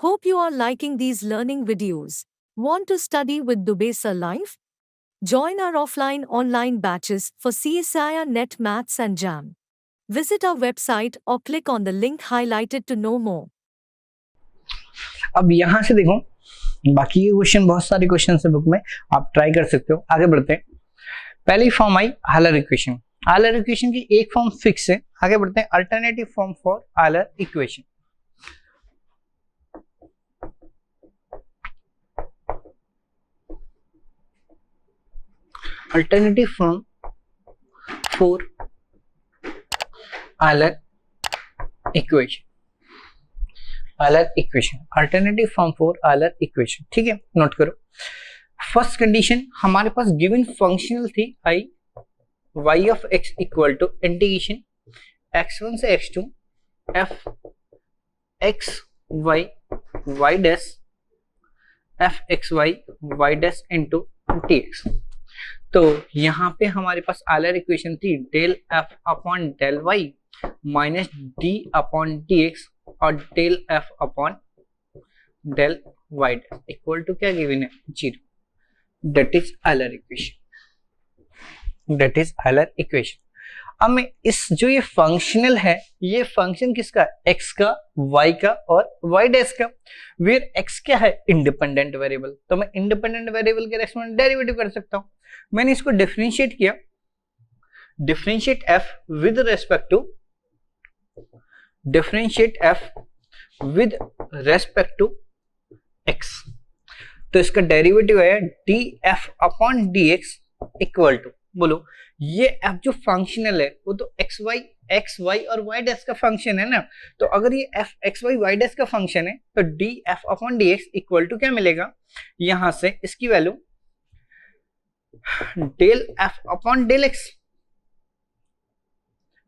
Hope you are liking these learning videos. Want to study with Dubey Sir Live? Join our offline online batches for CSIR Net Maths and JAM. Visit our website or click on the link highlighted to know more. अब यहाँ से देखो, बाकी ये question, बहुत सारे question है book में, आप ट्राई कर सकते हो। आगे बढ़ते हैं। पहली form I hauler equation. Hauler equation की एक फॉर्म फिक्स है। आगे बढ़ते हैं। Alternative form for hauler equation. Alternative form for hauler equation. Hauler equation, alternative form for hauler equation. ठीक है, नोट करो। फर्स्ट कंडीशन हमारे पास गिवन फंक्शनल थी I y of x equal to integration x1 से x2 f x y y dash f x y y dash into dx। तो यहाँ पे हमारे पास हालर इक्वेशन थी del f upon del y minus d upon dx और del f upon del y dash equal to क्या given है, 0। That is Euler equation. That is Euler equation. अब मैं इस जो ये फंक्शनल है, ये फंक्शन किसका, x का, y का और y डैश का, वेयर x क्या है, इंडिपेंडेंट वेरिएबल। तो मैं इंडिपेंडेंट वेरिएबल के रेस्पेक्ट में डेरिवेटिव कर सकता हूं। मैंने इसको डिफरेंशिएट किया, differentiate f with respect to, differentiate f with respect to x। तो इसका डेरिवेटिव है df upon dx equal to, बोलो ये f जो फंक्शनल है वो तो x y और y डैश का फंक्शन है ना। तो अगर ये f x y डैश का फंक्शन है तो df upon dx equal to क्या मिलेगा, यहां से इसकी value del f upon del x।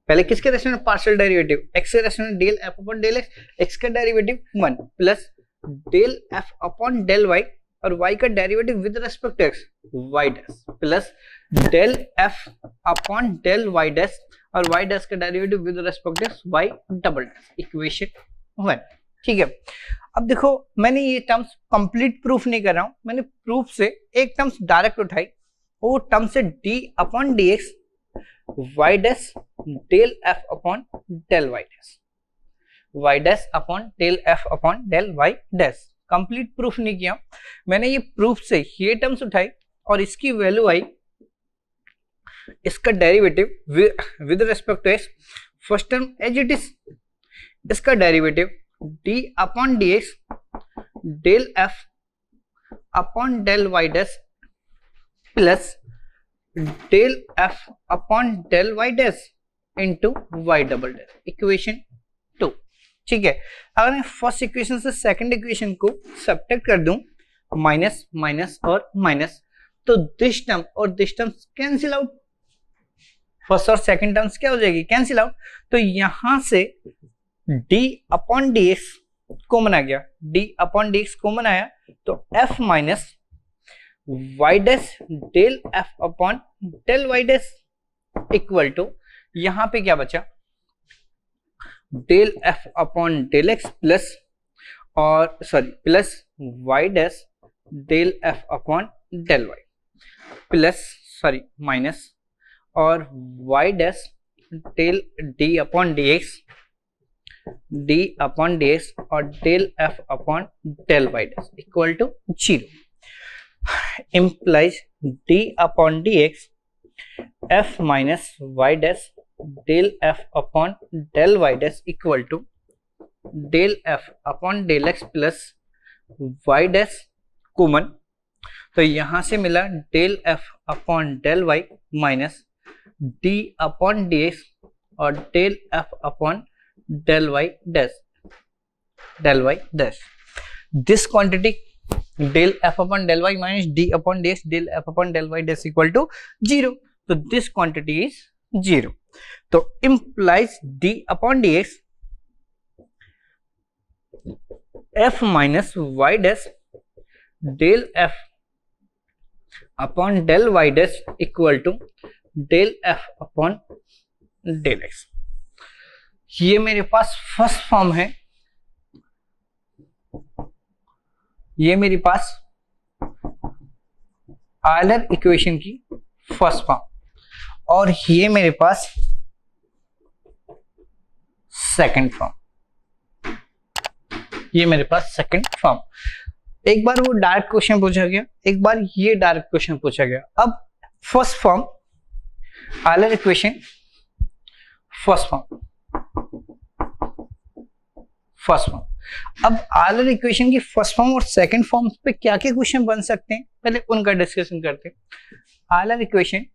पहले किसके रेस्पेक्ट में पार्शियल डेरिवेटिव, x के रेस्पेक्ट में del f upon del x का derivative 1 plus del f upon del y और y का derivative with respect to x y dash plus del f upon del y dash और y dash का derivative with respect to x y double dash, equation 1। ठीक है, अब देखो मैंने ये टर्म्स कंप्लीट प्रूफ नहीं कर रहा हूं, मैंने प्रूफ से एक टर्म्स डायरेक्ट उठाई, वो टर्म से d upon dx y dash del f upon del y dash, y dash upon del f upon del y dash. Complete proof नहीं किया मैंने, ये प्रूफ से ये टर्म्स उठाई और इसकी वैल्यू आई, इसका derivative with respect to x, first term as it is, इसका derivative d upon dx del f upon del y dash plus del f upon del y dash into y double dash, equation 2। ठीक है, अगर मैं first equation से second equation को subtract कर दूं, minus minus और माइनस, तो दिस टर्म और this term cancel out, first और सेकंड टर्म्स क्या हो जाएगी, कैंसिल आउट। तो यहां से d अपॉन dx कॉमन आ गया, d अपॉन dx कॉमन आया तो f minus y dash del f upon del y dash equal to, यहां पे क्या बचा, del f upon del x plus और sorry plus y dash del f upon del y plus sorry minus और y dash del d upon dx d upon dx और del f upon del y dash equal to 0 implies d upon dx f minus y dash del f upon del y dash equal to del f upon del x plus y dash common, तो यहां से मिला del f upon del y minus d upon dx और del f upon del y dash. This quantity del f upon del y minus d upon dx del f upon del y dash equal to 0, तो this quantity is 0। तो implies d upon dx f minus y dash del f upon del y dash equal to del f upon del x। ये मेरे पास first form है ये मेरे पास Euler equation की फर्स्ट फॉर्म और ये मेरे पास सेकंड फॉर्म, ये मेरे पास सेकंड फॉर्म। एक बार वो डायरेक्ट क्वेश्चन पूछा गया, एक बार ये डायरेक्ट क्वेश्चन पूछा गया। अब first form Euler equation first form, first form. अब आयलर इक्वेशन की फर्स्ट फॉर्म और सेकंड फॉर्म पे क्या क्या क्वेश्चन बन सकते हैं, पहले उनका डिस्कशन करते हैं। आयलर इक्वेशन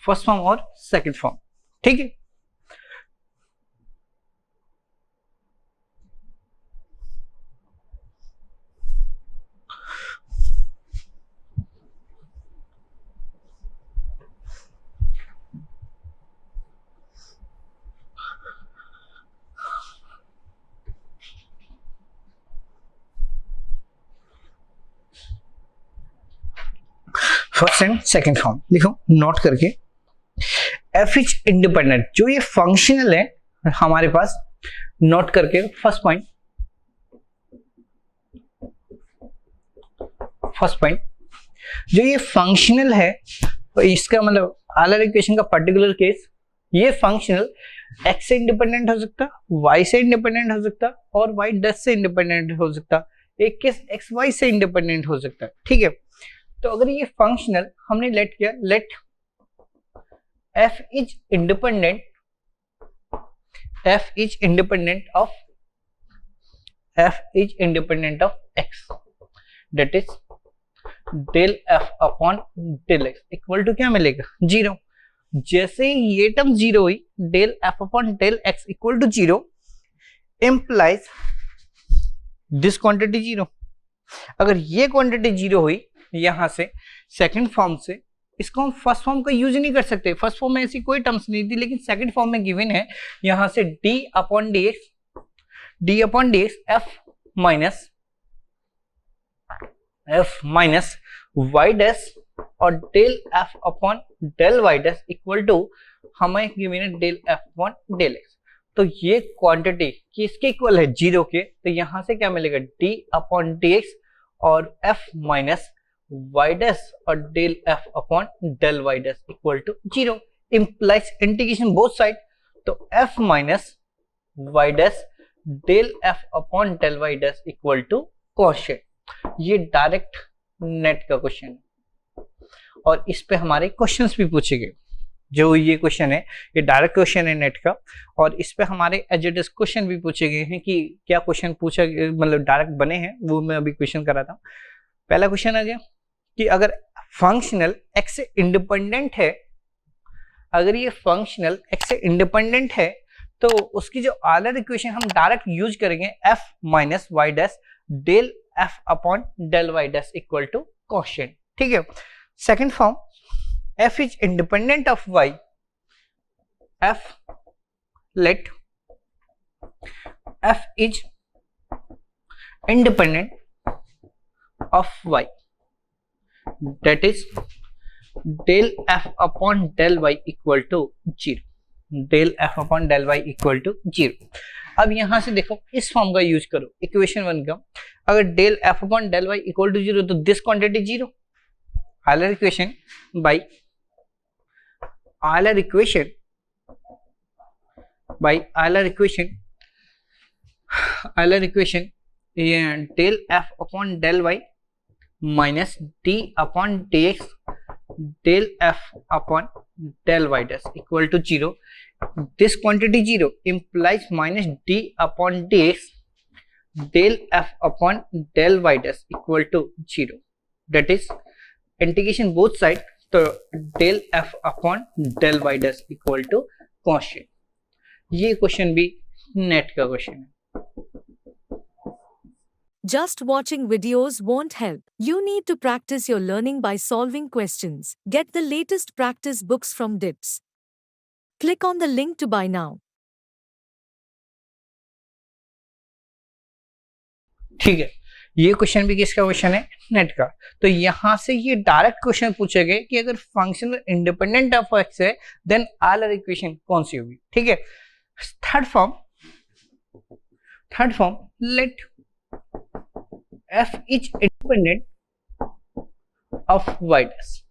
फर्स्ट फॉर्म और सेकंड फॉर्म, ठीक है। फर्स्ट एंड सेकंड फॉर्म लिखो नोट करके। एफ इज इंडिपेंडेंट, जो ये फंक्शनल है हमारे पास, नोट करके फर्स्ट पॉइंट, फर्स्ट पॉइंट जो ये फंक्शनल है तो इसका मतलब आयलर इक्वेशन का पर्टिकुलर केस, ये फंक्शनल एक्स से इंडिपेंडेंट हो सकता, वाई से इंडिपेंडेंट हो सकता और वाई डैश से इंडिपेंडेंट हो सकता, एक केस एक्स वाई से इंडिपेंडेंट हो सकता है, ठीक है। तो अगर ये फंक्शनल हमने लेट किया, let f is independent, f is independent of, f is independent of x, that is del f upon del x equal to क्या मिलेगा, जीरो। जैसे ही ये टर्म जीरो हुई, del f upon del x equal to zero implies this quantity zero. अगर ये quantity zero हुई यहां से सेकंड फॉर्म से, इसको हम फर्स्ट फॉर्म का यूज नहीं कर सकते, फर्स्ट फॉर्म में ऐसी कोई टर्म्स नहीं थी, लेकिन सेकंड फॉर्म में गिवन है यहां से d upon dx f minus y dash और del f upon del y dash equal to हमें गिवन है del f upon del x। तो ये क्वांटिटी किसके इक्वल है, जीरो के, तो यहां से क्या मिलेगा, d अपॉन dx और f माइनस y डैश और del f upon del y dash equal to zero, implies integration both side. तो f minus y dash del f upon del y dash equal to constant. ये direct NET का question है और इस पे हमारे questions भी पूछे गए। जो ये क्वेश्चन है ये डायरेक्ट क्वेश्चन है नेट का और इस पे हमारे एज इट इज क्वेश्चन भी पूछे गए हैं कि क्या क्वेश्चन पूछा, मतलब डायरेक्ट बने हैं, वो मैं अभी क्वेश्चन कर रहा था। पहला क्वेश्चन आ गया कि अगर फंक्शनल x से इंडिपेंडेंट है, अगर ये फंक्शनल x से इंडिपेंडेंट है तो उसकी जो आयलर इक्वेशन हम डायरेक्ट यूज करेंगे f minus y dash del f upon del y dash equal to constant, ठीक है। Second form f is independent of y, f let f is independent of y, that is del f upon del y equal to 0, del f upon del y equal to 0। अब यहां से देखो इस form का use करो equation one का, अगर del f upon del y equal to 0 तो this quantity 0, Euler equation by Euler equation by Euler equation, Euler equation ये del f upon del y minus d upon dx del f upon del y dash equal to zero, this quantity zero implies minus d upon dx del f upon del y dash equal to zero, that is integration both side, तो del f upon del y dash equal to constant. ये question भी net का question है। Just watching videos won't help. You need to practice your learning by solving questions. Get the latest practice books from DIPS. Click on the link to buy now. ठीक है, ये question भी किसका question है, NET का। तो यहां से ये डायरेक्ट क्वेश्चन पूछे गए कि अगर फंक्शन इंडिपेंडेंट ऑफ x है देन आयलर इक्वेशन कौन सी होगी, ठीक है। Third form let f is independent of y dash.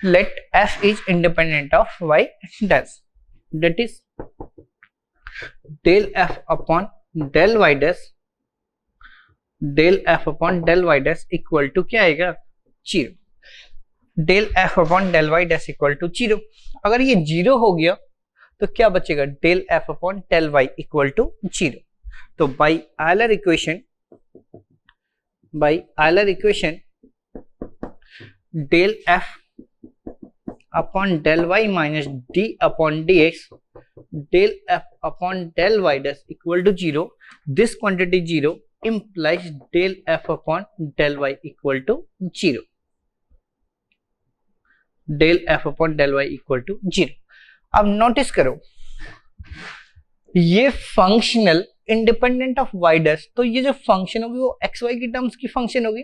Let f is independent of y dash, that is del f upon del y dash, del f upon del y dash equal to क्या आएगा, 0. del f upon del y dash equal to 0. अगर ये 0 हो गया तो क्या बचेगा, del f upon del y equal to 0. तो by Euler equation del f upon del y minus d upon dx, del f upon del y dash equal to 0. This quantity 0 implies del f upon del y equal to 0. del f upon del y equal to 0. अब notice करो ये functional independent of y dash, तो ये जो function होगी वो xy की terms की फंक्शन होगी.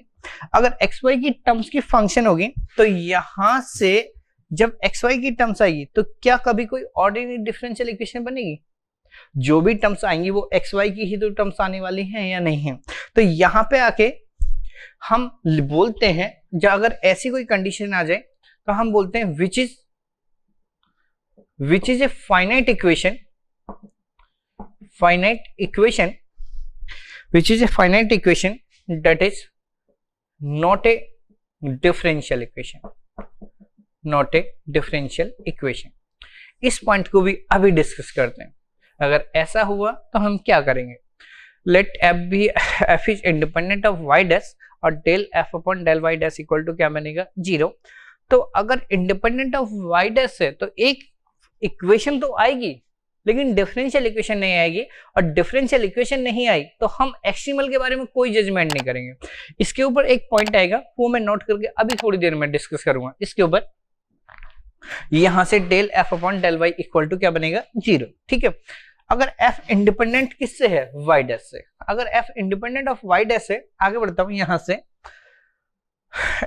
अगर xy की टर्म्स की फंक्शन होगी तो यहां से जब xy की टर्म्स आएगी तो क्या कभी कोई ऑर्डिनरी डिफरेंशियल इक्वेशन बनेगी? जो भी टर्म्स आएंगी वो xy की ही तो टर्म्स आने वाली हैं या नहीं है. तो यहाँ पे आके हम बोलते हैं, जब अगर ऐसी कोई कंडीशन आ जाए तो हम बोलते हैं which is a finite equation, which is a finite equation that is not a differential equation. इस पॉइंट को भी अभी डिस्कस करते हैं. अगर ऐसा हुआ तो हम क्या करेंगे, late f is independent of y dash और del f upon del y dash equal to क्या बनेगा, 0. तो अगर इंडिपेंडेंट ऑफ y dash है तो एक इक्वेशन तो आएगी लेकिन डिफरेंशियल इक्वेशन नहीं आएगी, और डिफरेंशियल इक्वेशन नहीं आई तो हम एक्सट्रीमल के बारे में कोई जजमेंट नहीं करेंगे. इसके ऊपर एक पॉइंट आएगा वो मैं नोट करके अभी थोड़ी देर में डिस्कस करूंगा. इसके ऊपर यहां से del f upon del y equal to क्या बनेगा, 0. ठीक है. अगर f इंडिपेंडेंट किससे है, y डैश से. अगर f independent of y dash से, आगे बढ़ता हूं यहां से,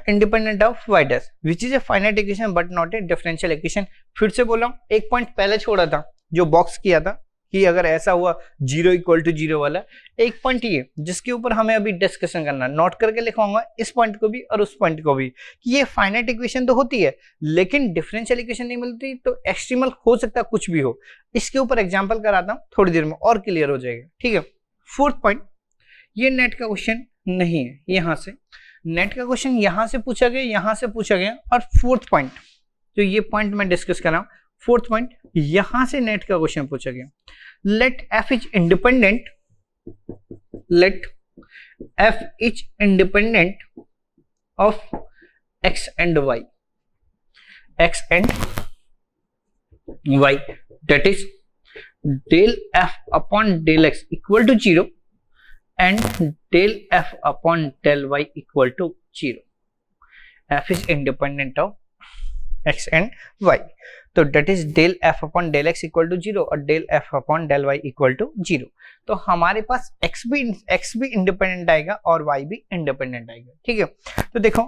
independent of y dash which is a finite equation but not a differential equation. फिर से बोला, एक पॉइंट पहले छोड़ा था जो बॉक्स किया था कि अगर ऐसा हुआ 0 इक्वल टू 0 वाला, एक पॉइंट ये जिसके ऊपर हमें अभी डिस्कशन करना, नोट करके लिखवाऊंगा इस पॉइंट को भी और उस पॉइंट को भी, कि ये फाइनाइट इक्वेशन तो होती है लेकिन डिफरेंशियल इक्वेशन नहीं मिलती, तो एक्सट्रीमल हो सकता है कुछ भी हो. इसके ऊपर एग्जांपल कराता हूं थोड़ी देर में और क्लियर हो जाएगा. ठीक है. फोर्थ पॉइंट, ये नेट का क्वेश्चन नहीं है, यहां से नेट का क्वेश्चन यहां से पूछा गया, यहां से पूछा गया. और फोर्थ पॉइंट जो ये पॉइंट मैं डिस्कस कर रहा हूं, फोर्थ पॉइंट यहां से नेट का क्वेश्चन पूछा गया. Let f is independent, let f is independent of x and y, that is del f upon del x equal to 0 and del f upon del y equal to 0. f is independent of x and y, तो that is del f upon del x equal to 0 और del f upon del y equal to 0. तो हमारे पास x भी independent आएगा और y भी independent आएगा. ठीक है. तो देखो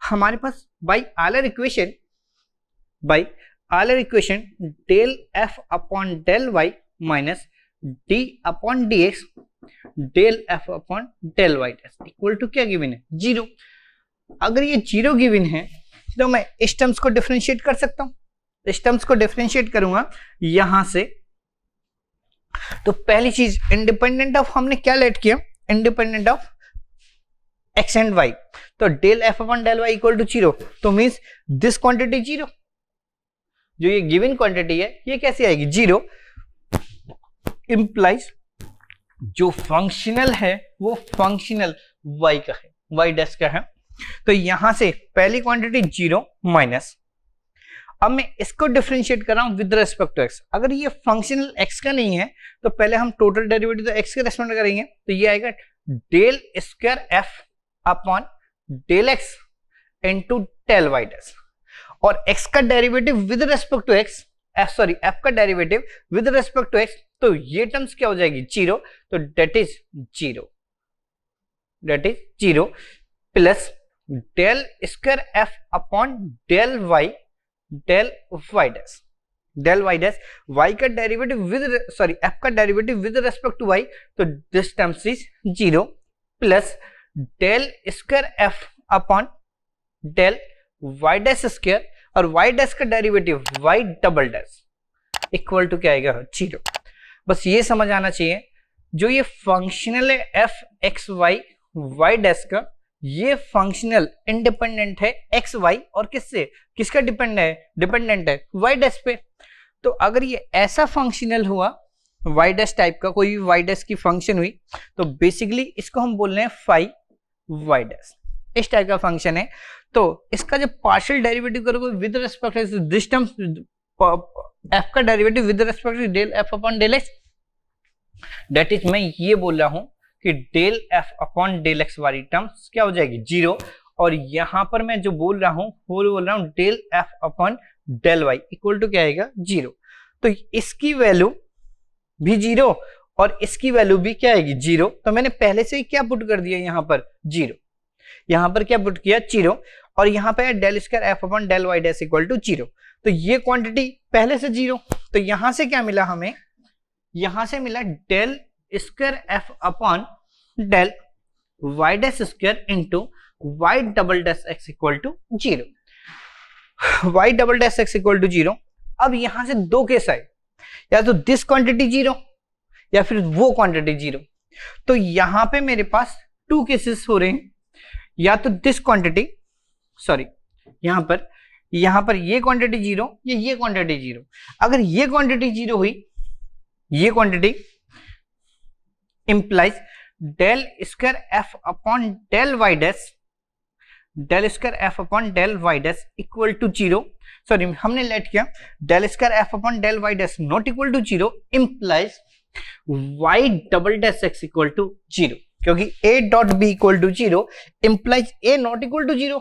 हमारे पास by Euler equation del f upon del y minus d upon dx del f upon del y equal to क्या गिवन है, 0. अगर ये 0 गिवन है तो मैं इस टर्म्स को डिफरेंशिएट कर सकता हूं. इस टर्म्स को डिफरेंशिएट करूंगा यहां से. तो पहली चीज, इंडिपेंडेंट ऑफ हमने क्या लेट किया, independent of x and y. तो del f upon del y equal to 0, तो मींस दिस क्वांटिटी 0, जो ये गिवन क्वांटिटी है ये कैसी आएगी, 0. इंप्लाइज जो फंक्शनल है वो फंक्शनल y का है, y डैश का है. तो यहां से पहली क्वांटिटी 0 माइनस, अब मैं इसको डिफरेंशिएट कर रहा हूं विद रेस्पेक्ट टू x. अगर ये फंक्शनल x का नहीं है तो पहले हम टोटल डेरिवेटिव तो x के रेस्पेक्ट करेंगे, तो ये आएगा del square f upon del x into del y dash. और x का derivative with respect to x, f का derivative with respect to x, तो ये टर्म्स क्या हो जाएगी, 0. तो that is 0 plus del square f upon del y dash, del y dash, y का डेरिवेटिव विद f का derivative with respect to y, तो this terms is 0 plus del square f upon del y dash square और y dash का derivative y double dash equal to क्या आएगा 0। बस ये समझ आना चाहिए जो ये फंक्शनल है f x y y dash का, ये फंक्शनल इंडिपेंडेंट है एक्स वाई और किससे, किसका डिपेंडेंट है वाई डैश पे। तो अगर ये ऐसा फंक्शनल हुआ वाई डैश टाइप का, कोई भी वाई डैश की फंक्शन हुई, तो बेसिकली इसको हम बोल रहे हैं फाई वाई डैश, इस टाइप का फंक्शन है। तो इसका जब पार्शियल डेरिवेटिव करोगे with respect to this term f का derivative with respect to del f upon del x, that is मैं ये बोल रहा हूं कि del f upon del x वाली टर्म्स क्या हो जाएगी 0, और यहां पर मैं जो बोल रहा हूं वो बोल रहा हूं del f upon del y equal to क्या आएगा 0। तो इसकी वैल्यू भी 0 और इसकी वैल्यू भी क्या आएगी 0। तो मैंने पहले से ही क्या पुट कर दिया यहां पर 0, यहां पर क्या पुट किया 0, और यहां पे del square f upon del y dash equal to 0। तो ये क्वांटिटी पहले से 0, तो यहां से क्या मिला हमें, यहां से मिला del square f upon del y dash square into y double dash x equal to 0, y double dash x equal to 0। अब यहां से दो केस आए, या तो दिस क्वांटिटी 0 या फिर वो क्वांटिटी 0। तो यहां पे मेरे पास टू केसेस हो रहे हैं, या तो दिस क्वांटिटी, सॉरी यहां पर ये क्वांटिटी 0 या ये क्वांटिटी 0। अगर ये क्वांटिटी 0 हुई, ये quantity implies del square f upon del y dash, del square f upon del y dash equal to 0, sorry हमने लेट किया del square f upon del y dash not equal to 0 implies y double dash x equal to 0, क्योंकि a dot b equal to 0 implies a not equal to 0।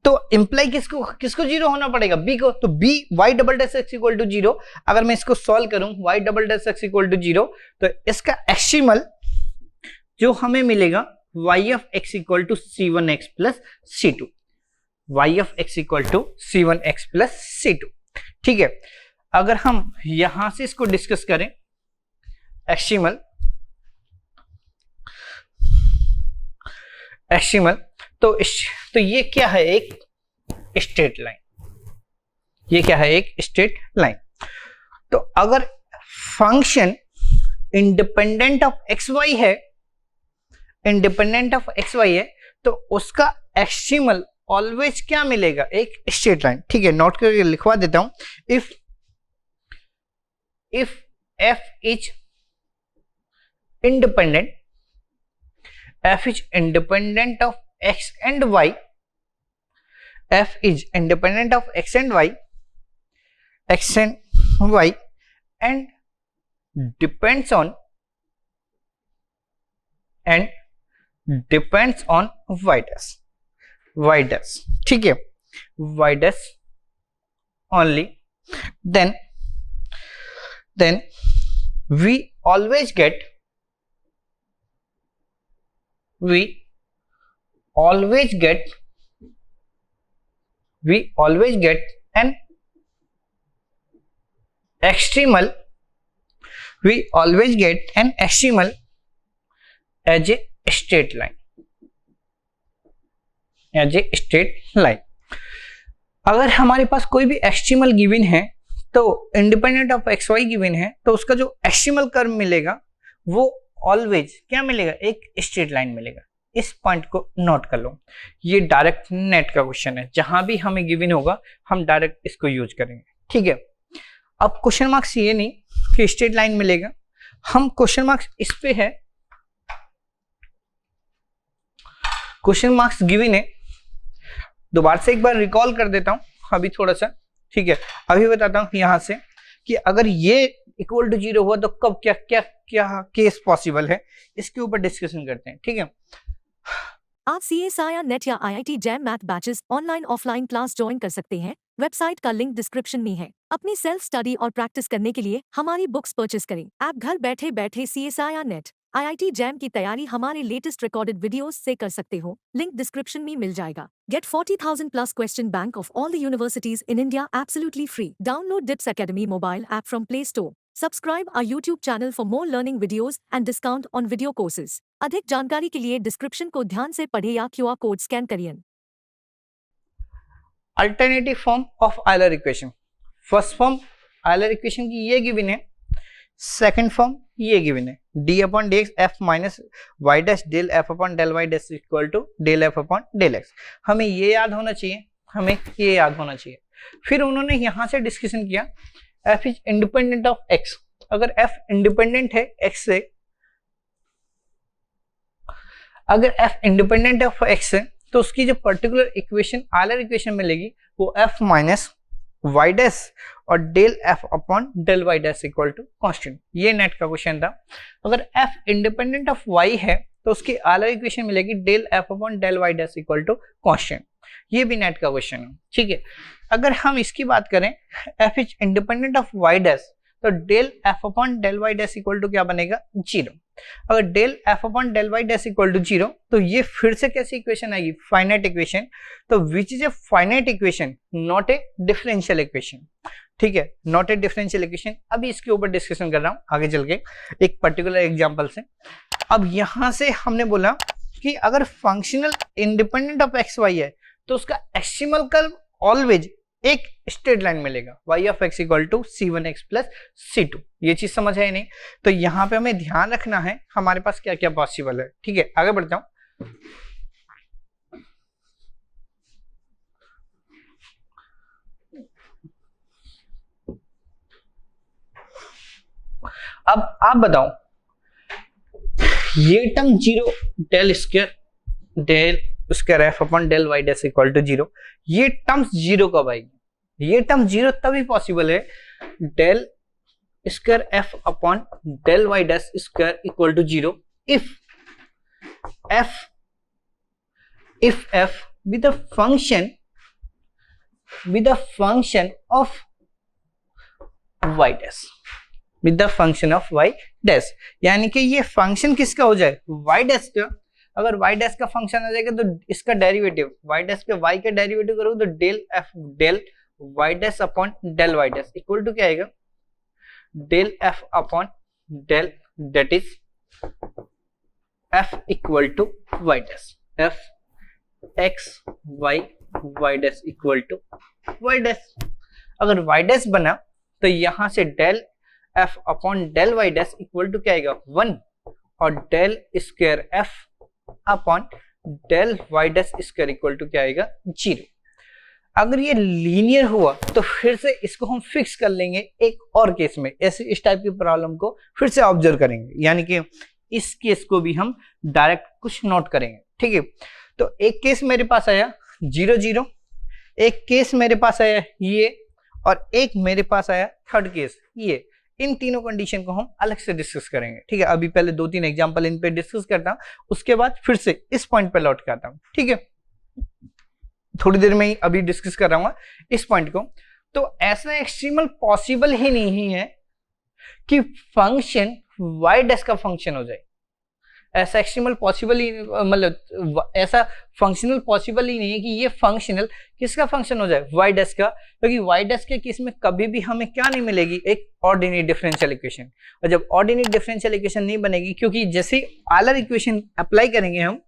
तो imply किसको 0 होना पड़ेगा, b को। तो b y double dash x equal to 0। अगर मैं इसको सॉल्व करूं y double dash x equal to 0, तो इसका एक्सिमल जो हमें मिलेगा y of x equal to c1x plus c2, y of x equal to c1x plus c2। ठीक है, अगर हम यहां से इसको डिस्कस करें एक्सिमल, तो ये क्या है, एक स्ट्रेट लाइन, ये क्या है एक स्ट्रेट लाइन। तो अगर function independent of x y है, इंडिपेंडेंट ऑफ एक्स वाई है, तो उसका एक्सिमल ऑलवेज क्या मिलेगा, एक स्ट्रेट लाइन। ठीक है, नोट करके लिखवा देता हूं, if F is independent, f is independent of x and y, f is independent of x and y and depends on y dash, ठीक है, y dash only, then we always get an extremal, as a straight line, अगर हमारे पास कोई भी extremal given है, तो independent of x y given है, तो उसका जो एक्सट्रीमल कर्व मिलेगा वो ऑलवेज क्या मिलेगा, एक स्ट्रेट लाइन मिलेगा। इस पॉइंट को नोट कर लो, ये डायरेक्ट नेट का क्वेश्चन है, जहां भी हमें गिवन होगा हम डायरेक्ट इसको यूज करेंगे। ठीक है, अब क्वेश्चन मार्क्स ये नहीं कि स्ट्रेट लाइन मिलेगा, हम क्वेश्चन मार्क्स इस पे है, क्वेश्चन मार्क्स गिवन है। दोबारा से एक बार रिकॉल कर देता हूं अभी थोड़ा सा। ठीक है, अभी बताता हूं यहां से कि अगर ये इक्वल टू 0 हुआ तो कब क्या क्या क्या केस पॉसिबल है, इसके ऊपर डिस्कशन करते हैं। ठीक है, आप CSIR नेट या IIT jam math batches online offline class join कर सकते हैं। वेबसाइट का लिंक डिस्क्रिप्शन में है। अपनी सेल्फ स्टडी और प्रैक्टिस करने के लिए हमारी बुक्स परचेस करें। आप घर बैठे बैठे CSIR नेट IIT जैम की तैयारी हमारे लेटेस्ट रिकॉर्डेड वीडियोस से कर सकते हो। लिंक डिस्क्रिप्शन में मिल जाएगा। Get 40,000 plus question bank of all the universities in India absolutely free. Download DIPS Academy mobile app from Play Store. Subscribe our YouTube channel for more learning videos and discount on video courses. अधिक जानकारी के लिए description को ध्यान से पढ़ें या QR code scan करिए. Alternative form of Euler equation. First form Euler equation की ये गिवन है, सेकंड फॉर्म ये गिवन है, d upon d x f minus y dash del f upon del y dash equal to del f upon del x. हमें ये याद होना चाहिए, हमें ये याद होना चाहिए. फिर उन्होंने यहां से डिस्कशन किया f is independent of x. अगर f इंडिपेंडेंट है x से, अगर f इंडिपेंडेंट ऑफ x से, तो उसकी जो पर्टिकुलर इक्वेशन आयलर इक्वेशन मिलेगी वो f माइनस वाई डैश और del f upon del y dash equal to constant. ये नेट का क्वेश्चन था. अगर f इंडिपेंडेंट ऑफ y है तो उसकी आयलर इक्वेशन मिलेगी del f upon del y dash equal to constant. ये भी नेट का क्वेश्चन है. ठीक है, अगर हम इसकी बात करें f is independent of y dash, तो del f upon del y dash equal to क्या बनेगा, 0. अगर del f upon del y dash equal to 0, तो ये फिर से कैसी इक्वेशन आएगी, फाइनाइट इक्वेशन. तो which is a finite equation, not a differential equation. ठीक है, नॉट ए डिफरेंशियल इक्वेशन. अभी इसके ऊपर डिस्कशन कर रहा हूं आगे चल के एक पर्टिकुलर एग्जांपल से. अब यहां से हमने बोला कि अगर functional independent of x y है तो उसका एक्सिमल कर्व ऑलवेज एक स्ट्रेट लाइन मिलेगा, y of x equal to c1x plus c2. ये चीज समझ है नहीं? तो यहाँ पे हमें ध्यान रखना है हमारे पास क्या क्या पॉसिबल है. ठीक है, आगे बढ़ता हूं. अब आप बताओ, ये term 0 del square f upon del y dash equal to 0, ये टर्म्स 0 कब आएगी? ये टर्म 0 तभी पॉसिबल है del square f upon del y dash square equal to 0 if f with the function of y dash, with the function of y dash. यानी कि ये function किसका हो जाए, y dash का. अगर y dash का फंक्शन आ जाएगा तो इसका डेरिवेटिव y dash के y का डेरिवेटिव करोगे तो del y dash upon del y dash equal to क्या आएगा, del f upon del, that is f equal to y dash, f x y dash equal to y dash. अगर y dash बना तो यहां से del f upon del y dash equal to क्या आएगा, 1, और del square f upon del y dash square equal to क्या आएगा, 0. अगर ये लीनियर हुआ तो फिर से इसको हम फिक्स कर लेंगे एक और केस में. ऐसे इस टाइप की प्रॉब्लम को फिर से ऑब्जर्व करेंगे, यानी कि इस केस को भी हम डायरेक्ट कुछ नोट करेंगे. ठीक है, तो एक केस मेरे पास आया 0 0, एक केस मेरे पास आया ये, और एक मेरे पास आया थर्ड केस ये. इन तीनों कंडीशन को हम अलग से डिस्कस करेंगे. ठीक है, अभी पहले 2-3 एग्जांपल इन पे डिस्कस करता हूं, उसके बाद फिर से इस पॉइंट पे लौट के आता हूं. ठीक है, थोड़ी देर में ही अभी डिस्कस कर रहा हूं इस पॉइंट को. तो ऐसा एक्सट्रीमल पॉसिबल ही नहीं है कि फंक्शन y डैश का फंक्शन हो जाए. ऐसा एक्सट्रीमल पॉसिबल ही, मतलब ऐसा फंक्शनल पॉसिबल ही नहीं है कि ये फंक्शनल किसका फंक्शन हो जाए, y डैश का. क्योंकि y डैश के केस में कभी भी हमें क्या नहीं मिलेगी, एक ऑर्डिनरी डिफरेंशियल इक्वेशन. और जब ऑर्डिनरी डिफरेंशियल इक्वेशन नहीं बनेगी, क्योंकि जैसे आयलर इक्वेशन अप्लाई करेंगे हम,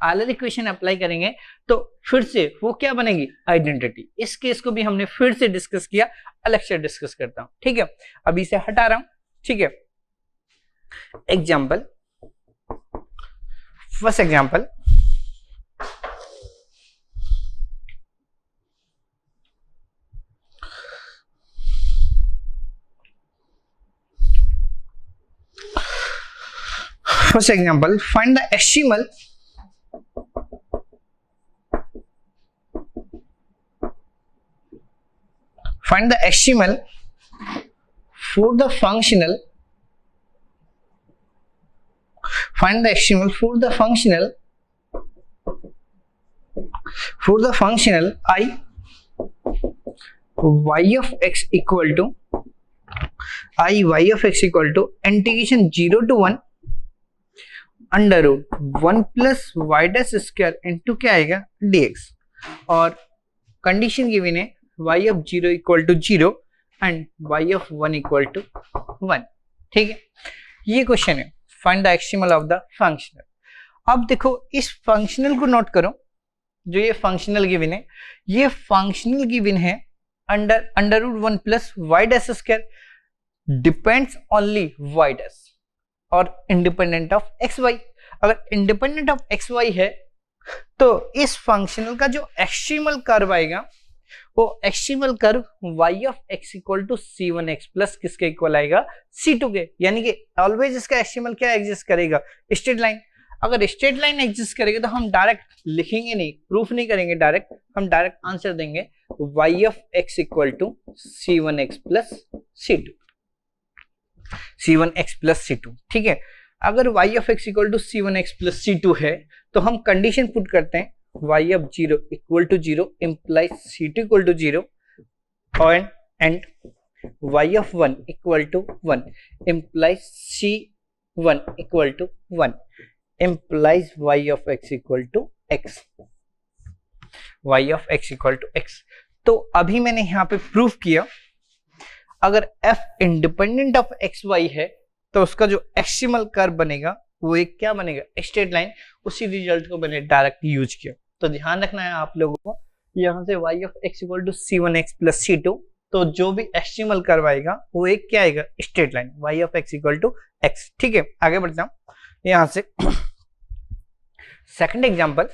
आयलर इक्वेशन अप्लाई करेंगे तो फिर से वो क्या बनेगी, आइडेंटिटी. इस केस को भी हमने फिर से डिस्कस किया, अलग से डिस्कस करता हूं. ठीक है, अभी इसे हटा रहा हूं. ठीक है, example, first example, find the excimal for the functional I y of x equal to integration 0 to 1 under root 1 plus y dash square into क्या आएगा, dx. और कंडीशन गिवन है y of 0 equal to 0 and y of 1 equal to 1। ठीक है, ये question है, find the extremal of the functional. अब देखो इस फंक्शनल को नोट करो, जो ये फंक्शनल गिवन है, ये फंक्शनल गिवन है under root 1 plus y dash square, depends only y dash और इंडिपेंडेंट ऑफ एक्स वाई। अगर इंडिपेंडेंट ऑफ एक्स वाई है तो इस फंक्शनल का जो एक्सट्रीमल कर्व आएगा वो extremal curve y of x equal to c1x plus किसके इक्वल आएगा, c2 के। यानी कि ऑलवेज इसका एक्सट्रीमल क्या एग्जिस्ट करेगा, स्ट्रेट लाइन। अगर स्ट्रेट लाइन एग्जिस्ट करेगा तो हम डायरेक्ट लिखेंगे नहीं, प्रूफ नहीं करेंगे डायरेक्ट, हम डायरेक्ट आंसर देंगे y of x equal to c1x plus c2, c1x plus c2। ठीक है, अगर y of x equal to c1x plus c2 है तो हम कंडीशन पुट करते हैं y of 0 equal to 0 implies c2 equal to 0 and y of 1 equal to 1 implies c1 equal to 1 implies y of x equal to x, y of x equal to x। तो अभी मैंने यहाँ पे proof किया अगर f independent of x y है तो उसका जो एक्सट्रीमल कर्व बनेगा वो एक क्या बनेगा, स्ट्रेट लाइन। उसी रिजल्ट को मैंने डायरेक्ट यूज किया। तो ध्यान रखना है आप लोगों को, यहाँ से y of x equal to c1x plus c2, तो जो भी एक्सट्रीमल कर्व आएगा वो एक क्या आएगा, straight line, y of x equal to x। ठीक है, आगे बढ़ता हूं यहाँ से second example.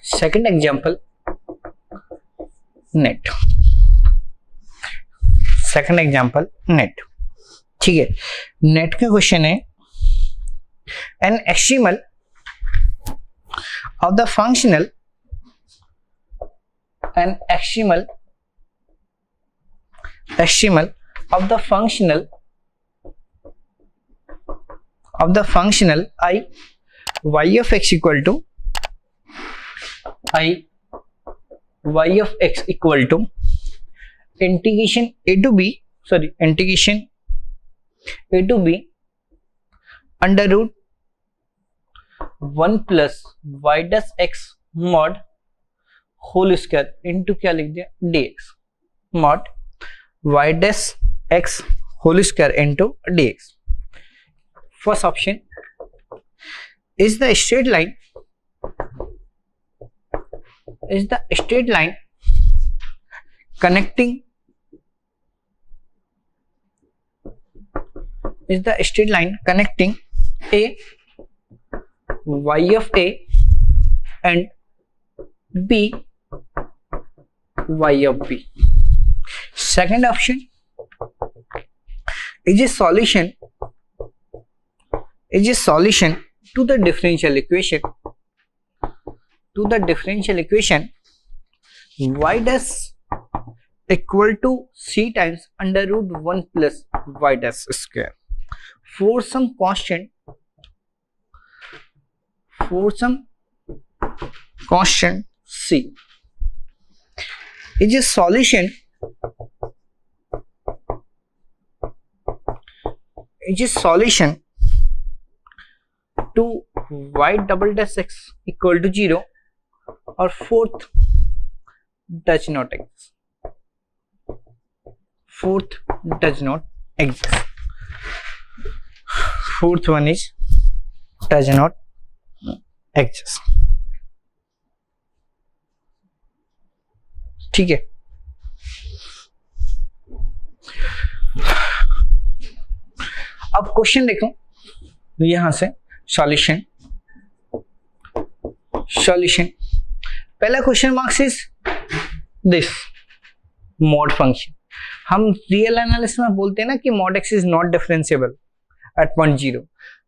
Second example NET, second example NET. ठीक है, नेट का क्वेश्चन है an extremal of the functional, an extremal of the functional I y of x equal to y of x equal to integration a to b under root 1 plus y dash x mod whole square into क्या लिख दिया, dx, mod y dash x whole square into dx। First option is the straight line connecting a y of a and b y of b। Second option is a solution to the differential equation y dash equal to c times under root 1 plus y dash square for some constant c is a solution to y double dash x equal to 0 और fourth does not exist, fourth one is does not exist। ठीक है, अब question देखो यहां से solution पहला question marks is this mod function. हम real analysis में बोलते हैं ना कि mod x is not differentiable eight point 0,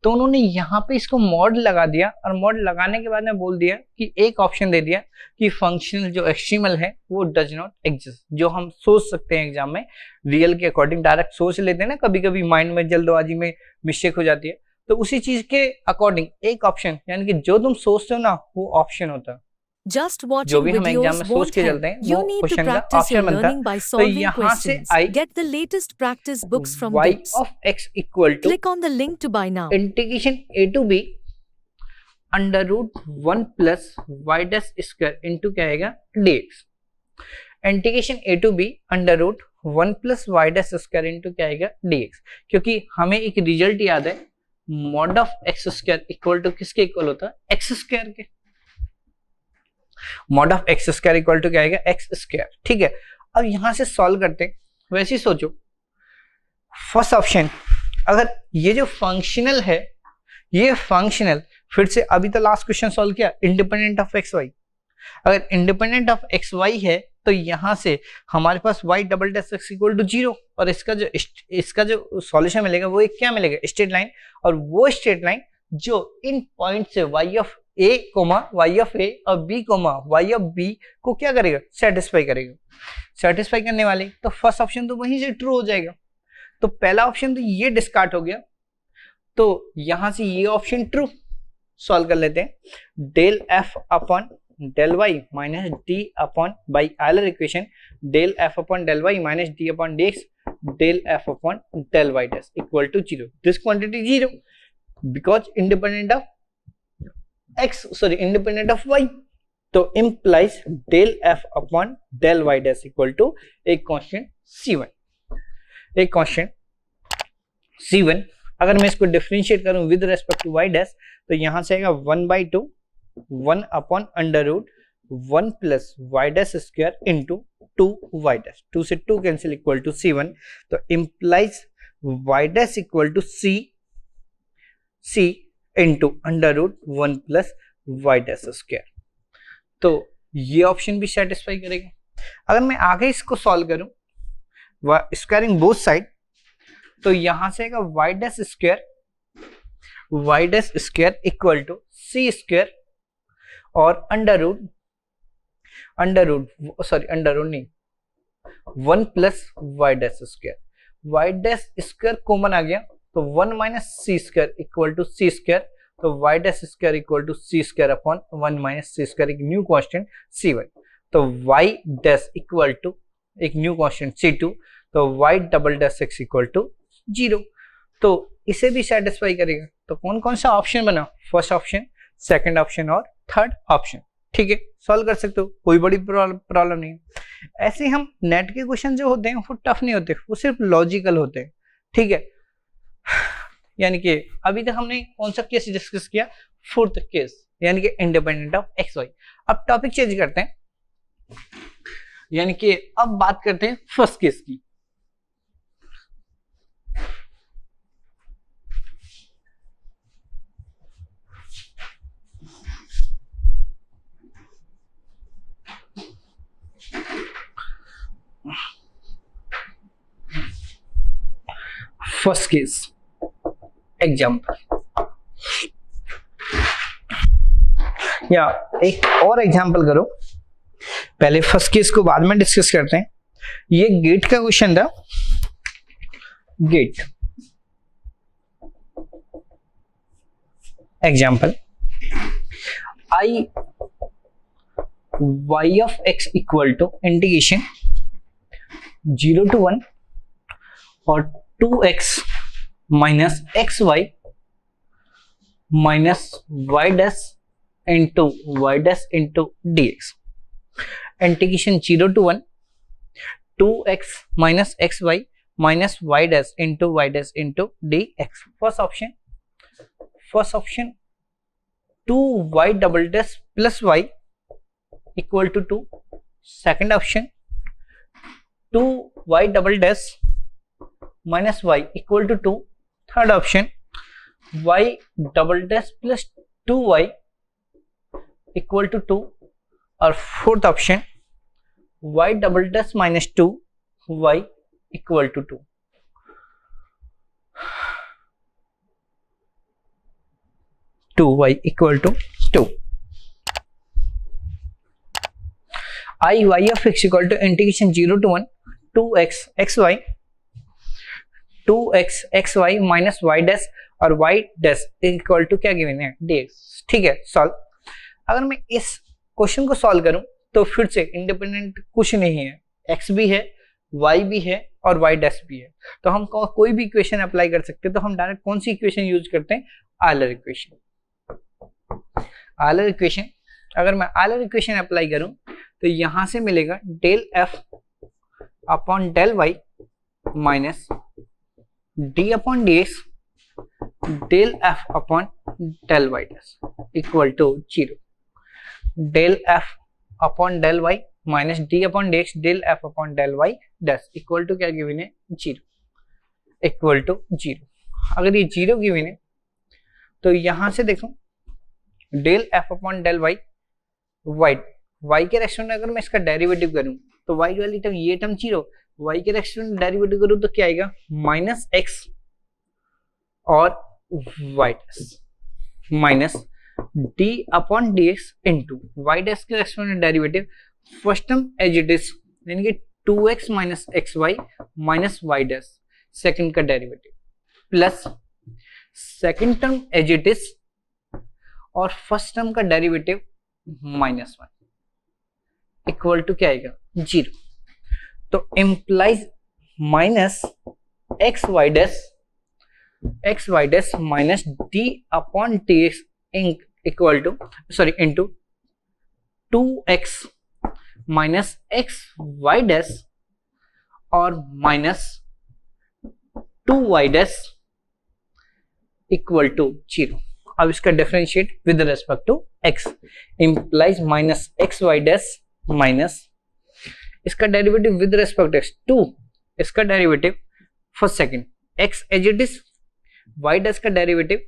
तो उन्होंने यहाँ पे इसको मॉड लगा दिया और मॉड लगाने के बाद में बोल दिया कि एक ऑप्शन दे दिया कि फंक्शनल जो एक्सट्रीमल है वो डज नॉट एग्जिस्ट, जो हम सोच सकते हैं एग्जाम में रियल के अकॉर्डिंग डायरेक्ट सोच लेते हैं ना, कभी कभी माइंड में जल्दबाजी में मिस्टेक हो जाती है, तो उसी चीज के अकॉर्डिंग एक ऑप्शन यानी कि जो तुम सोचते हो ना वो ऑप्शन होता है। Just जो watching भी हम एग्जाम videos में सोच won't के help. चलते हैं You वो need to क्वेश्चन का practice your ऑप्शन बनता learning by है। तो solving यहाँ से questions. I Get the latest practice books from y Dips. of x equal to Click on the link to buy now. Integration a to b under root 1 plus y dash square into क्या आएगा dx। Integration a to b under root 1 plus y dash square into क्या आएगा dx, क्योंकि हमें एक result याद है, mod of x square equal to किसके इक्वल होता है, एक्स स्क्वायर के। Mod of x square equal to क्या आएगा, एक्स स्क्वायर। ठीक है, अब यहां से सॉल्व करते हैं। वैसे ही सोचो, फर्स्ट ऑप्शन, अगर ये जो फंक्शनल है, ये फंक्शनल, फिर से अभी तो लास्ट क्वेश्चन सॉल्व किया इंडिपेंडेंट ऑफ एक्स वाई। अगर इंडिपेंडेंट ऑफ एक्स वाई है तो यहां से हमारे पास y double dash x equal to 0, और इसका जो सॉल्यूशन मिलेगा वो एक क्या मिलेगा, स्ट्रेट लाइन। और वो स्ट्रेट लाइन जो इन पॉइंट से y of a y of a और b y ऑफ b को क्या करेगा, सेटिस्फाई करेगा। सेटिस्फाई करने वाले, तो फर्स्ट ऑप्शन तो वहीं से ट्रू हो जाएगा। तो पहला ऑप्शन तो ये डिस्कार्ड हो गया, तो यहां से ये ऑप्शन ट्रू। सॉल्व कर लेते हैं। Del f upon del y minus d upon by Euler equation del f upon del y minus d upon dx del f upon del y dash equal to 0। This quantity 0 because independent of x, sorry independent of y। तो implies del f upon del y dash equal to एक constant c1। एक constant c1 अगर मैं इसको differentiate करूं with respect to y dash, तो यहां से आएगा 1/2 1 upon under root 1 plus y dash square into 2 y dash, 2 से 2 कैंसिल इक्वल टू c1। तो implies y dash equal to c into under root 1 plus y dash square. तो ये option भी satisfy करेगा। अगर मैं आगे इसको सॉल्व करूं स्क्वायरिंग बोथ साइड, तो यहां से आएगा y dash square equal to c square और अंडर रूट नहीं 1 plus y dash square. Y dash square common आ गया, तो 1 minus C square equal to C square. तो y dash square equal to C square upon 1 minus C square, एक new constant c1। तो y dash equal to एक new constant c2। तो y double dash x equal to 0। तो इसे भी satisfy करेगा। तो कौन कौन सा ऑप्शन बना, फर्स्ट ऑप्शन, सेकंड ऑप्शन और थर्ड ऑप्शन। ठीक है, सॉल्व कर सकते हो, कोई बड़ी प्रॉब्लम नहीं है। ऐसे हम नेट के क्वेश्चन जो होते हैं वो टफ नहीं होते, वो सिर्फ लॉजिकल होते हैं। ठीक है, यानी कि अभी तक हमने कौन सा केस डिस्कस किया, फोर्थ केस, यानी कि इंडिपेंडेंट ऑफ एक्स वाई। अब टॉपिक चेंज करते हैं, यानी कि अब बात करते हैं फर्स्ट केस की। फर्स्ट केस एग्जाम्पल, या एक और एग्जाम्पल करो। पहले फर्स्ट केस को बाद में डिस्कस करते हैं। ये गेट का क्वेश्चन था। GATE example, I y of x equal to integration 0 to 1 और 2x minus x y minus y dash into d x. Integration 0 to 1 2x minus x y minus y dash into d x. First option 2y double dash plus y equal to 2। Second option 2y double dash minus y equal to 2। Third option y double dash plus 2y equal to 2। और fourth option y double dash minus 2y equal to 2। y equal to 2। I y of x equal to integration 0 to 1 2x xy 2x xy minus y dash और y dash equal to क्या given है dx। ठीक है, solve. अगर मैं इस question को solve करूं तो फिर से इंडिपेंडेंट कुछ नहीं है, x भी है, y भी है और y डैश भी है, तो हम कोई भी इक्वेशन अप्लाई कर सकते हैं। तो हम डायरेक्ट कौन सी इक्वेशन यूज करते हैं, आयलर इक्वेशन। आयलर इक्वेशन, अगर मैं आयलर इक्वेशन अप्लाई करूं तो यहां से मिलेगा del f upon del y minus d upon dx del f upon del y equal to 0। Del f upon del y minus d upon dx del f upon del y dash equal to क्या given है, 0, equal to 0। अगर ये 0 given है तो यहां से देखो del f upon del y, y के रेस्पेक्ट में अगर मैं इसका डेरिवेटिव करूं तो y वाली टर्म, ये टर्म 0, y के रेस्पेक्ट में डेरिवेटिव करूं तो क्या आएगा, माइनस x और y minus d upon dx into y dash के रेस्पेक्ट में derivative first term as it is, यानी कि 2x minus xy minus y dash second का derivative plus second term as it is और first term का derivative minus 1 equal to क्या आएगा, 0। तो implies minus xy dash minus d upon dx equal to into 2x minus xy dash और minus 2y dash equal to 0। अब इसका differentiate with respect to x implies minus xy dash minus इसका derivative with respect to x 2, इसका derivative first second x as it is, y dash का derivative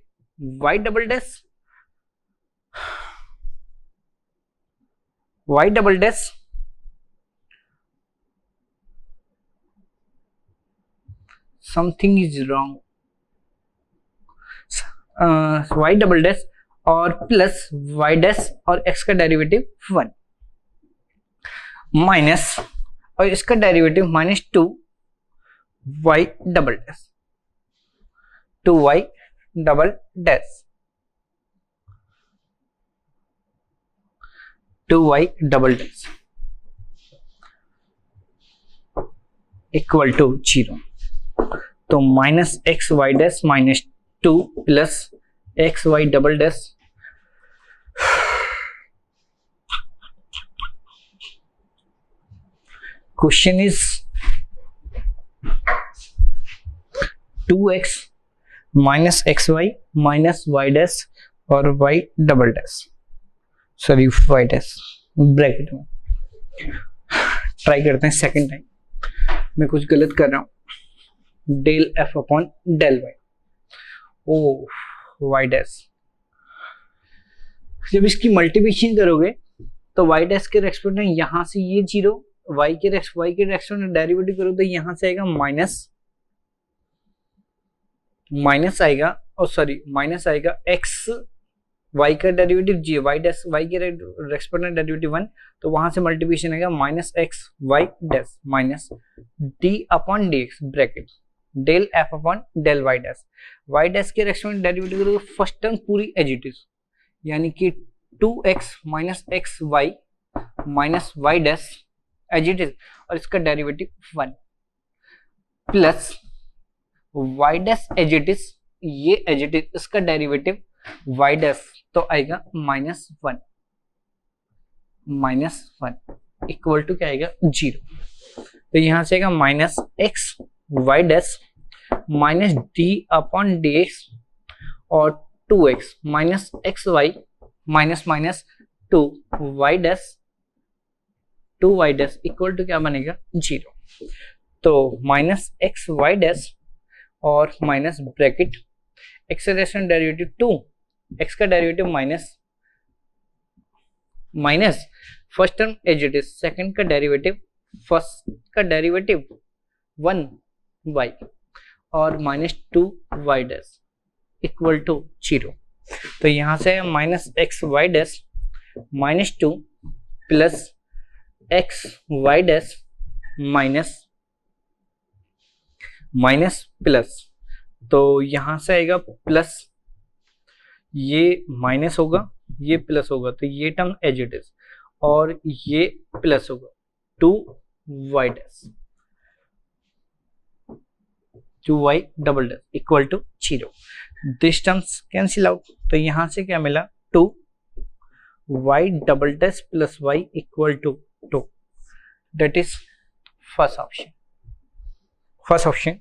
y double dash something is wrong, y double dash और plus y dash और x का derivative 1 minus और इसका derivative minus 2 y double dash, 2y double dash, 2y double dash equal to 0। तो minus x y dash minus 2 plus x y double dash question is 2x minus x y minus y dash और y double dash, sorry y dash bracket में। Try करते हैं second time, मैं कुछ गलत कर रहा हूं। Del f upon del y, oh y dash, जब इसकी मल्टीप्लिकेशन करोगे तो वाई डैश के रेस्पेक्ट में यहां से ये 0, वाई के रेस्पेक्ट में डेरिवेटिव करो तो यहां से आएगा माइनस आएगा, और सॉरी माइनस आएगा एक्स वाई का डेरिवेटिव जी, वाई डैश वाई के रेस्पेक्ट में डेरिवेटिव 1, तो वहां से मल्टीप्लिकेशन आएगा minus x y dash minus d upon d x bracket del f upon del y dash. Y dash के रेस्पेक्ट में डेरिवेटिव करोगे फर्स्ट टर्म पूरी एज इट इज, यानी कि 2x minus x y minus y dash as it is, और इसका derivative 1 plus y dash as it is, ये as it is, इसका डेरिवेटिव वाई डैश तो आएगा -1 इक्वल टू क्या आएगा 0। तो यहां से आएगा minus x y dash minus d upon d x और 2x minus x y minus minus 2 y dash equal to क्या बनेगा 0। तो माइनस एक्स वाई डैश और माइनस ब्रैकेट एक्स का डेरिवेटिव 2, एक्स का derivative minus first term as it is, second का derivative first का derivative 1 y और minus 2 y dash equal to 0। तो यहां से minus x y dash minus 2 plus x y dash minus plus, तो यहां से आएगा प्लस, ये माइनस होगा ये प्लस होगा, तो ये टर्म एज इट इज, और ये प्लस होगा 2y dash 2y double dash equal to 0। This terms cancel out, तो यहां से क्या मिला 2y double dash plus y equal to 2। That is first option. First option.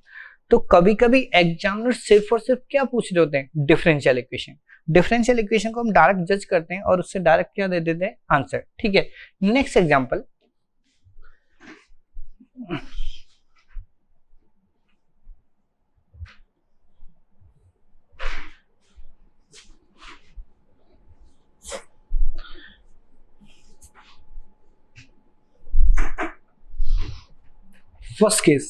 तो कभी कभी एग्जामिनर सिर्फ और सिर्फ क्या पूछ रहे होते हैं, डिफरेंशियल इक्वेशन। डिफरेंशियल इक्वेशन को हम डायरेक्ट जज करते हैं और उससे डायरेक्ट क्या दे देते हैं, आंसर। ठीक है, नेक्स्ट एग्जांपल। फर्स्ट केस,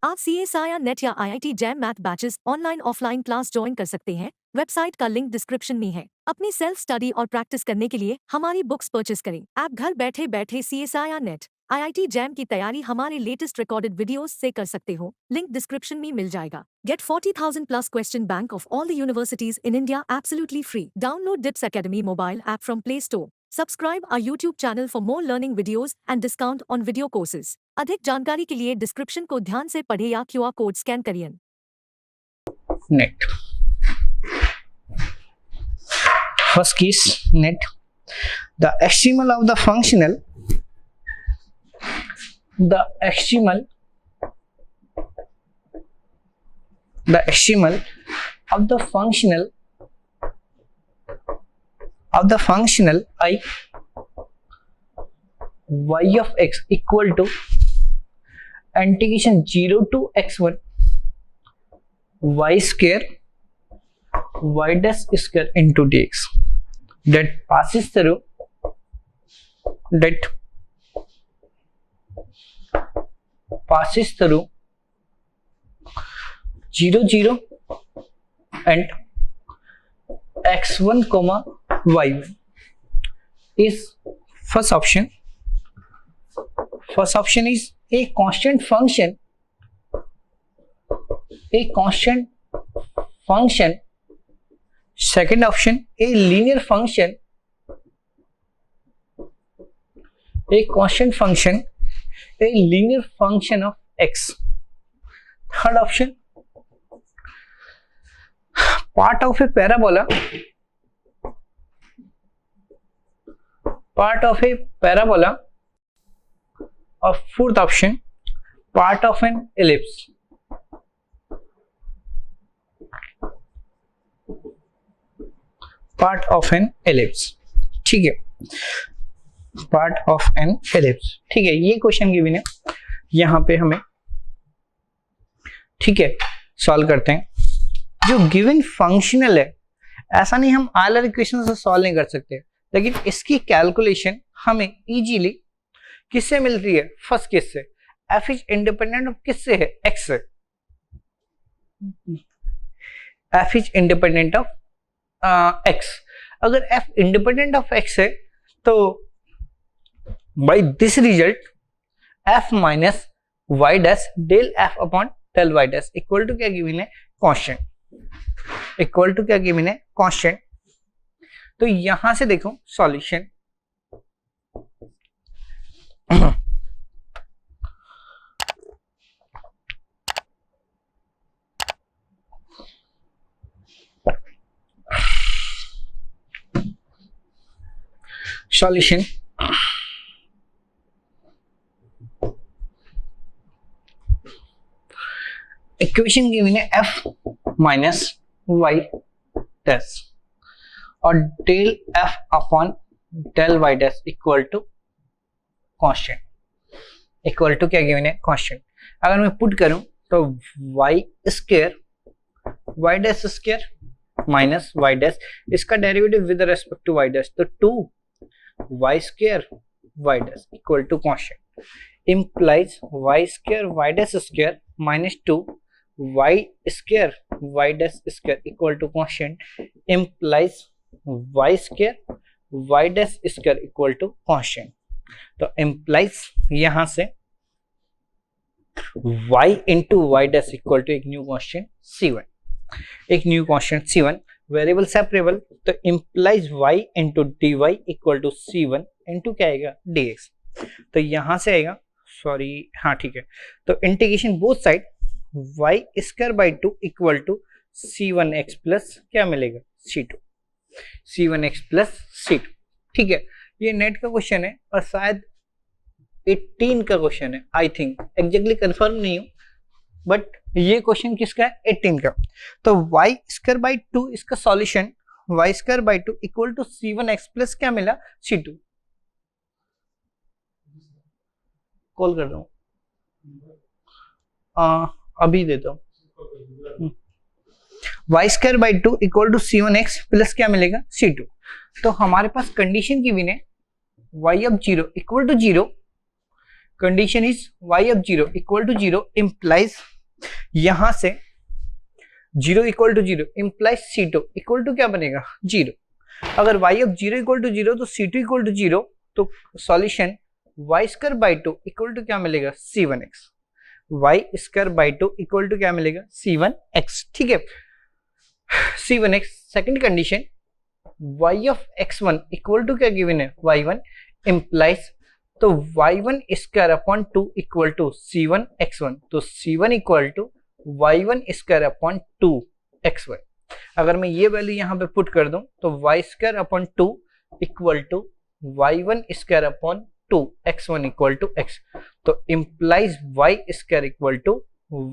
आप CSIR नेट या IIT jam math batches online offline class join कर सकते हैं। वेबसाइट का लिंक डिस्क्रिप्शन में है। अपनी सेल्फ स्टडी और प्रैक्टिस करने के लिए हमारी बुक्स परचेस करें। आप घर बैठे बैठे CSIR नेट IIT जैम की तैयारी हमारे लेटेस्ट रिकॉर्डेड वीडियोस से कर सकते हो। लिंक डिस्क्रिप्शन में मिल जाएगा। Get 40,000 plus question bank of all the universities in India absolutely free. Download DIPS Academy mobile app from Play Store. Subscribe our YouTube channel for more learning videos and discount on video courses. अधिक जानकारी के लिए description को ध्यान से पढ़े या QR code scan करिए। Net first case, net the extremal of the functional, the extremal of the functional I y of x equal to integration 0 to x1 y square y dash square into dx that passes through 0 0 and x1 comma y1 is first option. First option is a constant function, second option a linear function, a constant function, a linear function of x. Third option, part of a parabola, or fourth option, part of an ellipse. Part of an ellipse. ठीक है, part of an ellipse. ठीक है, ये question given है यहां पे हमें। ठीक है, सॉल्व करते हैं। जो गिवन फंक्शनल है, ऐसा नहीं हम आयलर इक्वेशन से सॉल्व नहीं कर सकते, लेकिन इसकी कैलकुलेशन हमें इजीली किससे मिल रही है, फर्स्ट केस से। एफ इज इंडिपेंडेंट ऑफ किससे है, एक्स से। F is independent of x. अगर एफ इंडिपेंडेंट ऑफ एक्स है तो by this result f minus y dash del f upon del y dash equal to क्या given है, constant. Equal to क्या given है, कांस्टेंट। तो यहां से देखो सॉल्यूशन। सॉल्यूशन इक्वेशन गिवन है एफ माइनस वाई डैश और del f upon del y dash equal to constant. Equal to क्या गिवन है, कांस्टेंट। अगर मैं पुट करूं तो y square y dash square minus y dash, इसका derivative with respect to y dash, तो 2 y square y dash equal to constant implies y square y dash square minus 2 y square y dash square equal to constant implies y square y dash square equal to constant. तो implies यहां से y into y dash equal to एक new constant c1, एक new constant c1 variable separable, तो implies y into d y equal to C1 into क्या आएगा dx। तो यहां से आएगा, सॉरी हाँ ठीक है, तो integration both side y square by 2 equal to C1x plus क्या मिलेगा C2, C1x प्लस C2। ठीक है, ये नेट का क्वेश्चन है और शायद 18 का क्वेश्चन है, आई थिंक, एग्जैक्टली कंफर्म नहीं हूं, बट ये क्वेश्चन किसका है 18 का। तो y स्क्वायर बाई 2 इसका solution y square by 2 equal to C1x plus क्या मिला C2। कॉल कर रहा हूं, अभी देता हूं। y square by 2 equal to C1x plus क्या मिलेगा C2। तो हमारे पास कंडीशन की विन है y of 0 equal to 0, condition is y of 0 equal to 0 implies, यहां से 0 equal to 0 implies C2 equal to क्या बनेगा 0। अगर y ऑफ 0 इक्वल टू 0 तो C2 इक्वल टू 0, तो solution y square by 2 equal to क्या मिलेगा C1x, y square by 2 equal to क्या मिलेगा C1x। ठीक है, C1x। Second condition y of x1 equal to क्या गिवन है y1 इंप्लाइज, तो y1 square upon 2 equal to C1 x1, तो C1 equal to y1 square upon 2 x1। अगर मैं ये वैल्यू यहाँ पे पुट कर दूं तो y square upon 2 equal to y1 square upon 2 x1 equal to x, तो implies y square equal to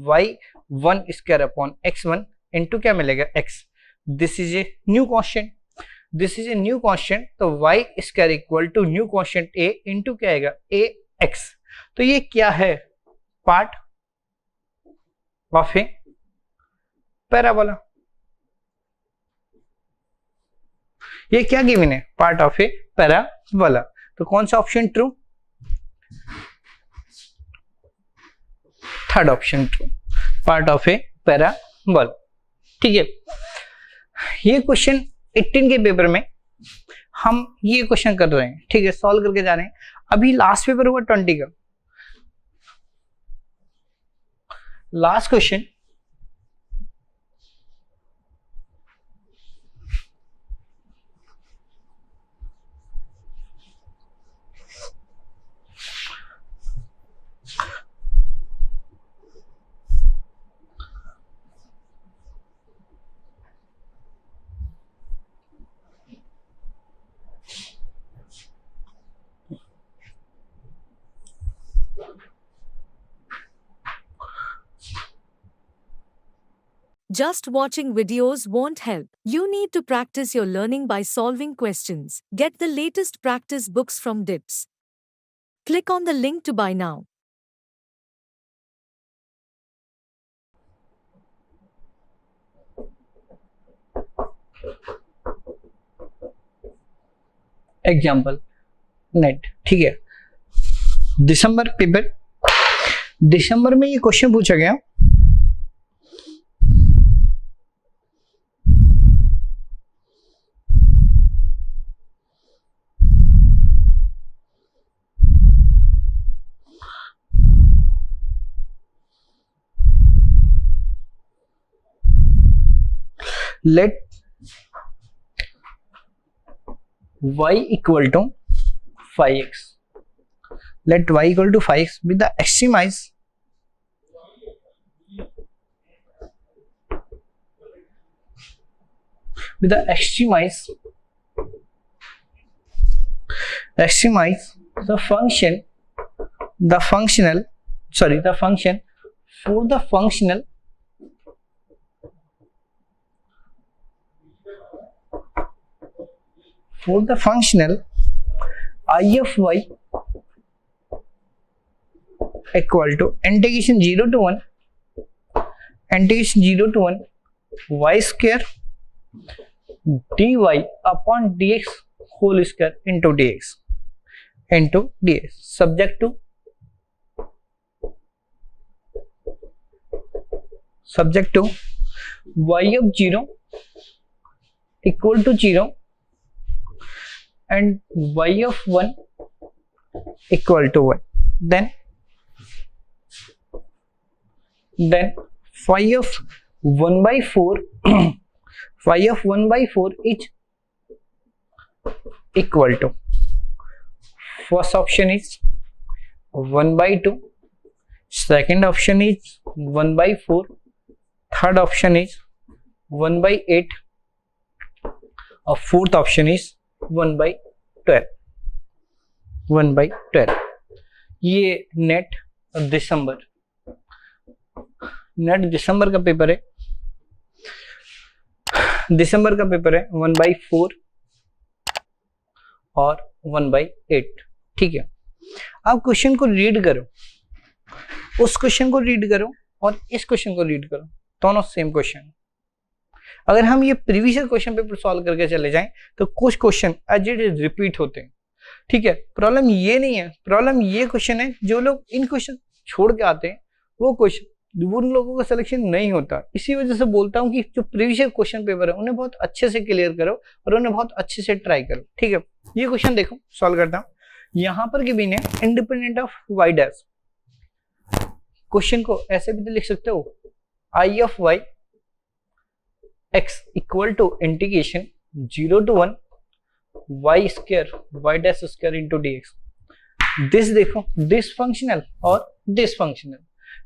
y1 square upon x1 into क्या मिलेगा x। This is a new question, this is a new question, तो y square equal to new question a into क्या आएगा ax। तो ये क्या है पार्ट ऑफ ए पैराबोला, ये क्या गिवन है पार्ट ऑफ ए पैराबोला। तो कौन सा option true, third option true, part of A parabola. ठीक है, ये क्वेश्चन 18 के पेपर में हम ये क्वेश्चन कर रहे हैं, ठीक है, सॉल्व करके जा रहे हैं। अभी लास्ट पेपर हुआ 20 का, last question Just watching videos won't help. You need to practice your learning by solving questions. Get the latest practice books from DIPS. Click on the link to buy now. Example net, ठीक है, दिसंबर paper, दिसंबर में ये question पूछा गया, let y equal to 5x, let y equal to 5x with the extremize the function for the functional I of y equal to integration 0 to 1 y square dy upon dx whole square into dx subject to y of 0 equal to 0 and y of 1 equal to 1, then phi of 1 by 4 y of 1/4 is equal to, first option is 1/2, second option is 1/4, third option is 1/8 और fourth option is 1/12. 1/12 ये net दिसंबर का paper है। दिसंबर का paper है 1/4 और 1/8। ठीक है, आप क्वेश्चन को रीड करो, उस क्वेश्चन को रीड करो और इस क्वेश्चन को रीड करो, दोनों सेम क्वेश्चन। अगर हम ये प्रीवियस क्वेश्चन पेपर सॉल्व करके चले जाएं तो कुछ question as it is repeat होते हैं। ठीक है, प्रॉब्लम ये नहीं है, प्रॉब्लम ये क्वेश्चन है जो लोग इन क्वेश्चन छोड़ के आते हैं वो क्वेश्चन उन लोगों का सिलेक्शन नहीं होता। इसी वजह से बोलता हूँ कि जो प्रीवियस क्वेश्चन पेपर है उन्हें बहुत अच्छे से क्लियर करो और उन्हें बहुत अच्छे से ट्राई करो। ठीक है, ये क्वेश्चन देखो, सॉल्व करता हूँ। यहाँ पर गिवन है independent of y dash. Question को ऐसे भी तो लिख सकते हो, I of y x equal to integration 0 to 1 y square y dash square into dx। This देखो, दिस फंक्शनल और दिस फंक्शनल।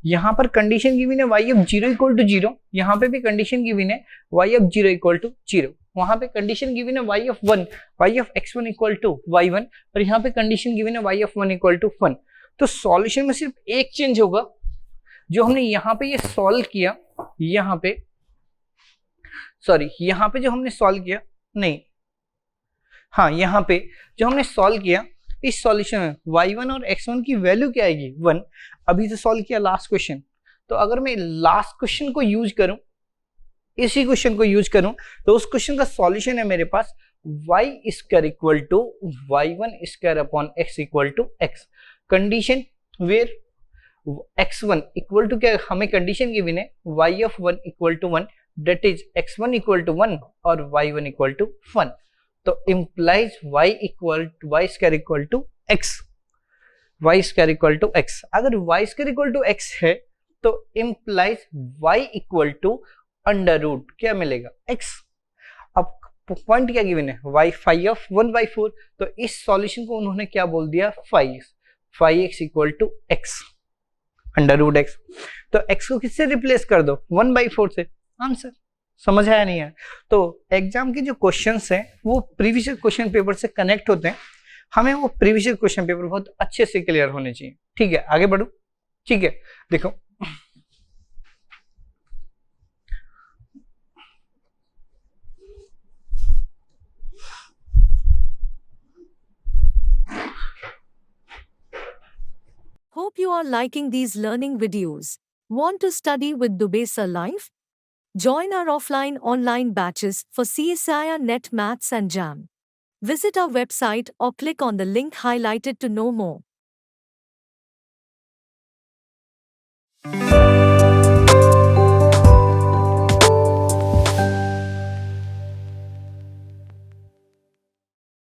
यहाँ पर कंडीशन गिवन है y ऑफ 0 इक्वल टू 0, यहाँ पे भी कंडीशन गिवन है y ऑफ 0 इक्वल टू 0, वहां पे कंडीशन गिवन है y of 1, y of x1 equal to y1 और यहाँ पे कंडीशन गिवन है y ऑफ 1 इक्वल टू 1। तो सॉल्यूशन में सिर्फ एक चेंज होगा, जो हमने यहाँ पे ये सॉल्व किया, यहाँ पे सॉरी यहाँ पे जो हमने सॉल्व किया, नहीं हाँ यहाँ पे जो हमने सॉल्व किया, इस सॉल्यूशन में y1 और x1 की वैल्यू क्या आएगी 1। अभी तो सॉल्व किया लास्ट क्वेश्चन, तो अगर मैं लास्ट क्वेश्चन को यूज करूं, इसी क्वेश्चन को यूज करूं, तो उस क्वेश्चन का सॉल्यूशन है मेरे पास y square equal to y1 square upon x equal to x। Condition where x1 equal to क्या, हमें कंडीशन गिवन है y of 1 equal to 1, that is x1 equal to 1 और y1 इक्वल टू 1। तो implies y square equal to x, y square equal to x। अगर y square equal to x है तो implies y equal to under root क्या मिलेगा x। अब point क्या given है y 5 ऑफ 1/4, तो इस सॉल्यूशन को उन्होंने क्या बोल दिया 5x equal to x under root x। तो x को किससे रिप्लेस कर दो 1/4 से, आंसर। समझ आया नहीं है? तो एग्जाम के जो क्वेश्चंस हैं वो प्रीवियस क्वेश्चन पेपर से कनेक्ट होते हैं, हमें वो प्रीवियस क्वेश्चन पेपर बहुत अच्छे से क्लियर होने चाहिए। ठीक है, आगे बढ़ो। ठीक है, देखो Hope you are liking these learning videos. Want to study with Dubey Sir Live? Join our offline online batches for CSIR Net Maths and JAM. Visit our website or click on the link highlighted to know more.